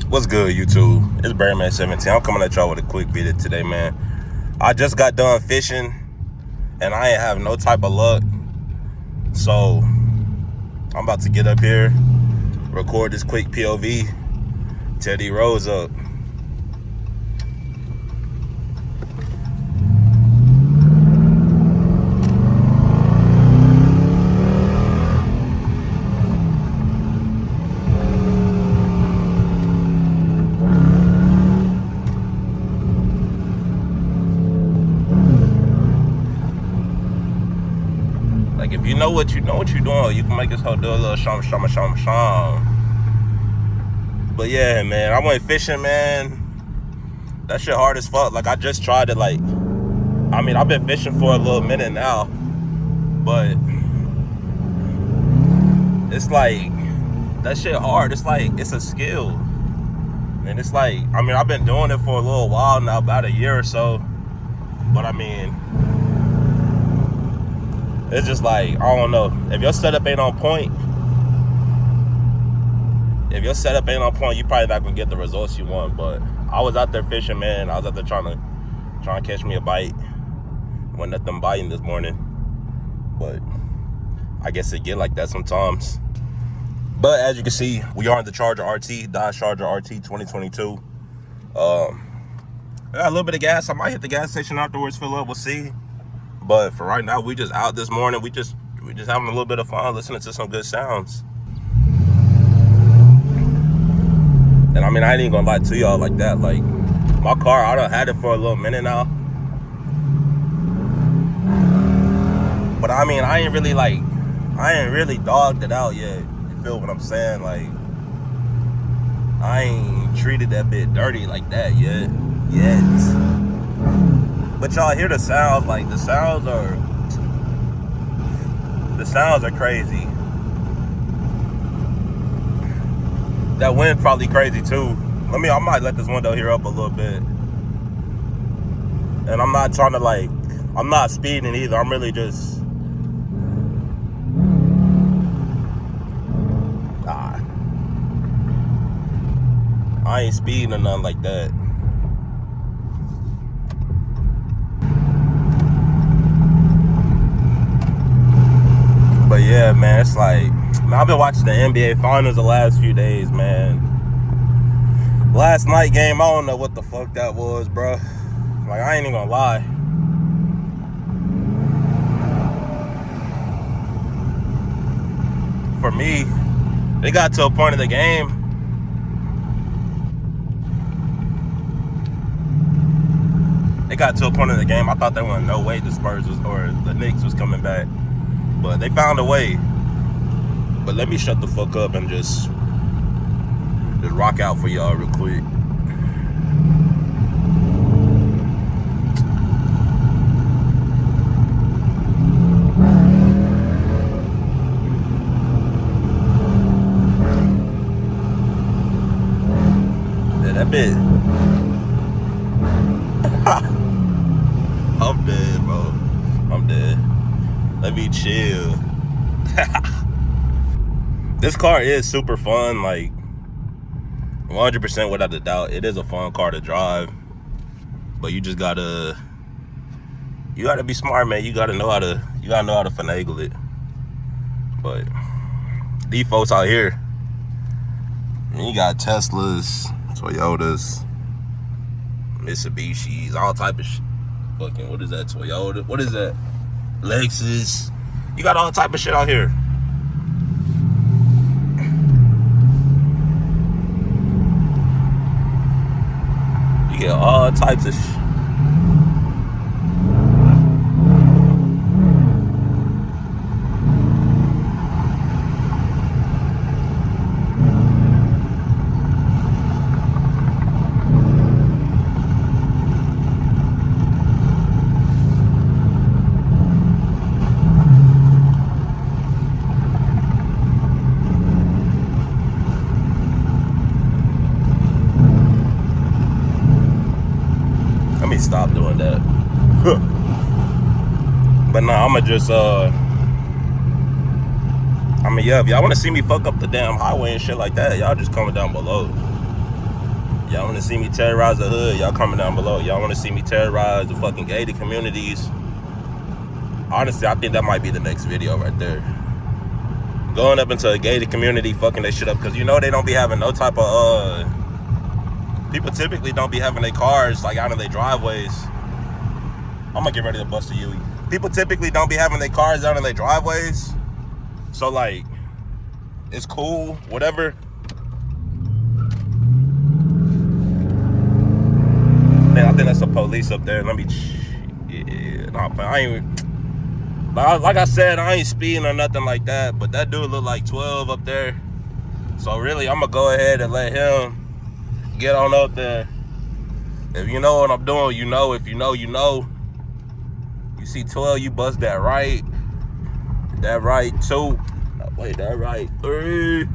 What's good, YouTube? It's Bearman17. I'm coming at y'all with a quick video today, man. I just got done fishing, and I ain't have no type of luck. So, I'm about to get up here, record this quick POV, tear these roads up. Like, if you know what you're doing, you can make this whole do a little sham. But yeah, man, I went fishing, man. That shit hard as fuck. Like, I just tried it, like, I mean, I've been fishing for a little minute now, but it's like, that shit hard. It's like, it's a skill. And it's like, I mean, I've been doing it for a little while now, about a year or so. But I mean, it's just like, I don't know. If your setup ain't on point, you probably not gonna get the results you want. But I was out there fishing, man. I was out there trying to catch me a bite. Wasn't nothing biting this morning. But I guess it get like that sometimes. But as you can see, we are in the Charger RT, Dodge Charger RT 2022. I got a little bit of gas. I might hit the gas station afterwards, fill up, we'll see. But for right now, we just out this morning. We just having a little bit of fun, listening to some good sounds. And I mean, I ain't even gonna lie to y'all like that. Like, my car, I done had it for a little minute now. But I mean, I ain't really dogged it out yet. You feel what I'm saying? Like, I ain't treated that bit dirty like that yet. But y'all hear the sounds, like, the sounds are crazy. That wind probably crazy too. I might let this window here up a little bit. And I'm not trying to, like, I'm not speeding either. I'm really just, I ain't speeding or nothing like that. But yeah, man, it's like, man, I've been watching the NBA Finals the last few days, man. Last night game, I don't know what the fuck that was, bro. Like, I ain't even gonna lie. For me, it got to a point of the game. I thought there wasn't no way the Spurs or the Knicks was coming back. But they found a way. But let me shut the fuck up and just rock out for y'all real quick. Yeah, that bit. I'm dead, bro. I'm dead. Let me chill. This car is super fun, like 100% without a doubt. It is a fun car to drive, but you just gotta be smart, man. You gotta know how to finagle it. But these folks out here, and you got Teslas, Toyotas, Mitsubishis, all type of shit. Fucking, what is that, Toyota? What is that? Lexus. You got all type of shit out here. You get all types of shit. Stop doing that. But nah, I'ma just I mean, yeah, if y'all wanna see me fuck up the damn highway and shit like that, y'all just comment down below. Y'all want to see me terrorize the hood? Y'all comment down below. Y'all want to see me terrorize the fucking gated communities? Honestly, I think that might be the next video right there. Going up into a gated community, fucking that shit up, because you know they don't be having no type of people typically don't be having their cars like out in their driveways. I'm gonna get ready to bust a Yui. People typically don't be having their cars out in their driveways, so like it's cool, whatever. I think that's the police up there. Let me. Yeah, nah, I ain't. Like I said, I ain't speeding or nothing like that. But that dude look like 12 up there. So really, I'm gonna go ahead and let him get on up there. If you know what I'm doing, you know. If you know, you know. You see 12, you bust that right. That right 2. Wait, that right 3.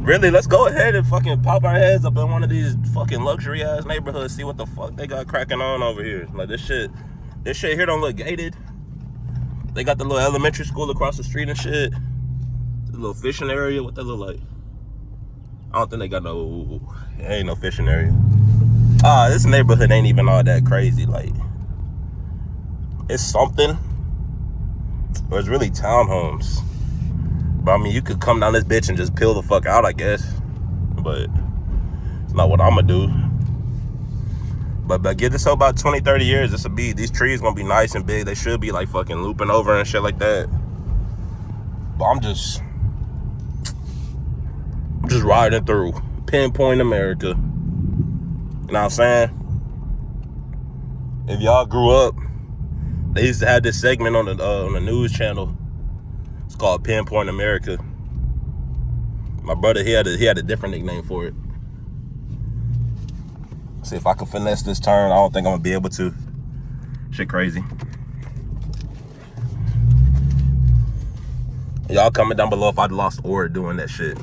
Really, let's go ahead and fucking pop our heads up in one of these fucking luxury ass neighborhoods. See what the fuck they got cracking on over here. Like this shit here don't look gated. They got the little elementary school across the street and shit. The little fishing area. What that look like? I don't think they got no. There ain't no fishing area. This neighborhood ain't even all that crazy. Like, it's something, or it's really townhomes. But I mean, you could come down this bitch and just peel the fuck out, I guess. But it's not what I'm gonna do. But give this about 20, 30 years, these trees gonna be nice and big. They should be like fucking looping over and shit like that. But I'm just riding through. Pinpoint America. You know what I'm saying? If y'all grew up, they used to have this segment on the news channel. It's called Pinpoint America. My brother, he had a different nickname for it. See if I can finesse this turn. I don't think I'm gonna be able to. Shit crazy. Y'all comment down below if I'd lost ore doing that shit.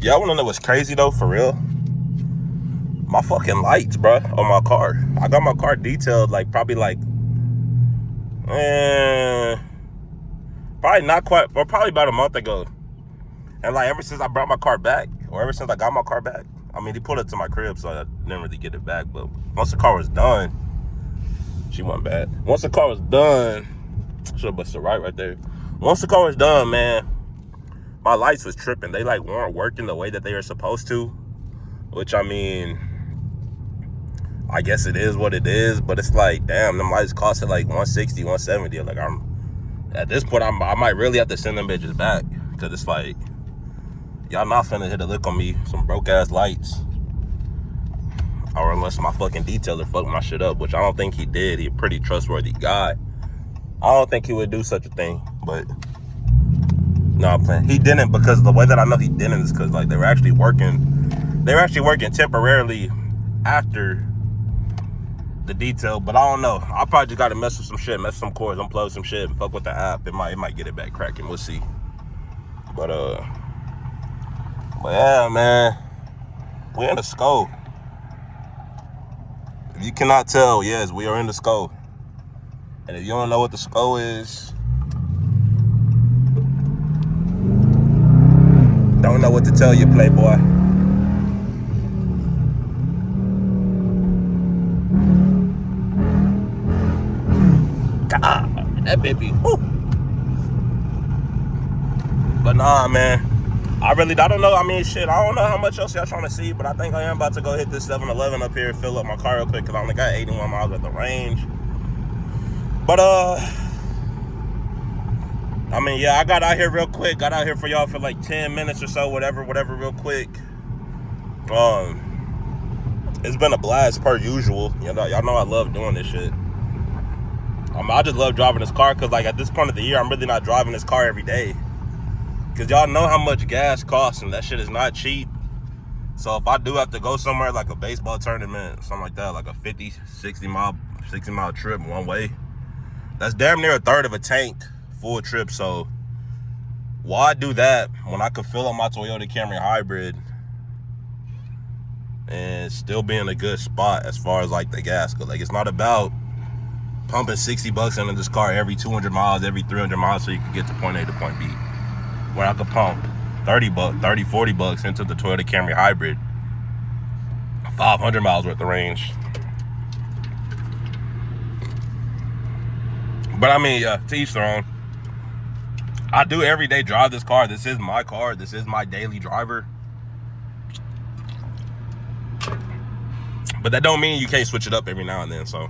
Y'all wanna know what's crazy though, for real? My fucking lights, bro, on my car. I got my car detailed like probably not quite, or probably about a month ago. And like ever since I brought my car back, or ever since I got my car back, I mean, he pulled it to my crib, so I didn't really get it back. But once the car was done, she wasn't bad. Once the car was done, should have busted right there. Once the car was done, man, my lights was tripping. They like weren't working the way that they were supposed to, which I mean, I guess it is what it is. But it's like, damn, them lights costed like $160, $170. Like at this point, I might really have to send them bitches back, because it's like, y'all not finna hit a lick on me, some broke ass lights. Or unless my fucking detailer fucked my shit up, which I don't think he did. He a pretty trustworthy guy. I don't think he would do such a thing, but no, I'm playing. He didn't, because the way that I know he didn't is because like they were actually working temporarily after the detail. But I don't know. I probably just gotta mess with some shit, mess with some cords, unplug some shit, and fuck with the app. It might get it back cracking. We'll see. But yeah, man, we're in the SCO. If you cannot tell, yes, we are in the SCO. And if you don't know what the SCO is, don't know what to tell you, playboy. God, that baby, whoo. But nah, man, I don't know. I mean, shit, I don't know how much else y'all trying to see, but I think I am about to go hit this 7-Eleven up here and fill up my car real quick, because I only got 81 miles at the range. But, I mean, yeah, I got out here real quick. Got out here for y'all for like 10 minutes or so, whatever, real quick. It's been a blast per usual. You know, y'all know I love doing this shit. I just love driving this car, because like at this point of the year, I'm really not driving this car every day. Because y'all know how much gas costs, and that shit is not cheap. So if I do have to go somewhere like a baseball tournament, something like that, like a 50, 60 mile trip one way, that's damn near a third of a tank full trip. So why do that when I could fill up my Toyota Camry hybrid and still be in a good spot as far as like the gas goes? Like, it's not about pumping $60 into this car every 200 miles, every 300 miles so you can get to point A to point B. Where I could pump 40 bucks into the Toyota Camry Hybrid. 500 miles worth of range. But I mean, to each their own. I do every day drive this car. This is my car. This is my daily driver. But that don't mean you can't switch it up every now and then. So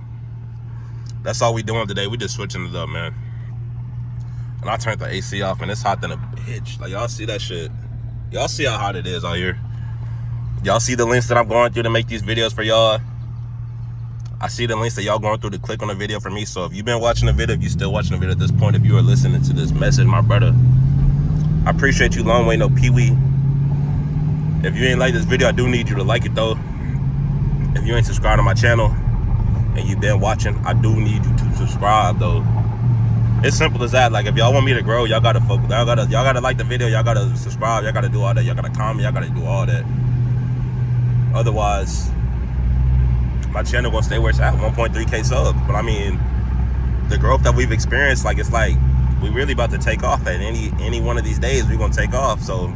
that's all we doing today. We just switching it up, man. And I turned the AC off, and it's hot than a bitch. Like, y'all see that shit? Y'all see how hot it is out here? Y'all see the links that I'm going through to make these videos for y'all? I see the links that y'all going through to click on the video for me. So if you've been watching the video, if you're still watching the video at this point, if you are listening to this message, my brother, I appreciate you. Long way, no Pee-wee. If you ain't like this video, I do need you to like it, though. If you ain't subscribed to my channel and you've been watching, I do need you to subscribe, though. It's simple as that. Like, if y'all want me to grow, y'all gotta focus. Y'all gotta like the video. Y'all gotta subscribe. Y'all gotta do all that. Y'all gotta comment. Y'all gotta do all that. Otherwise, my channel gonna stay where it's at, 1.3K subs. But I mean, the growth that we've experienced, like, it's like we really about to take off. At any one of these days, we're gonna take off. So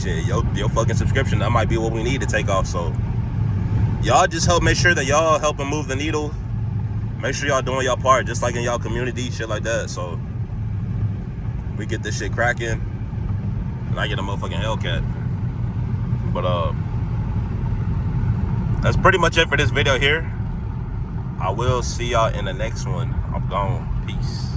shit, your fucking subscription, that might be what we need to take off. So y'all just make sure that y'all helping move the needle. Make sure y'all doing y'all part, just like in y'all community, shit like that. So we get this shit cracking, and I get a motherfucking Hellcat. But that's pretty much it for this video here. I will see y'all in the next one. I'm gone. Peace.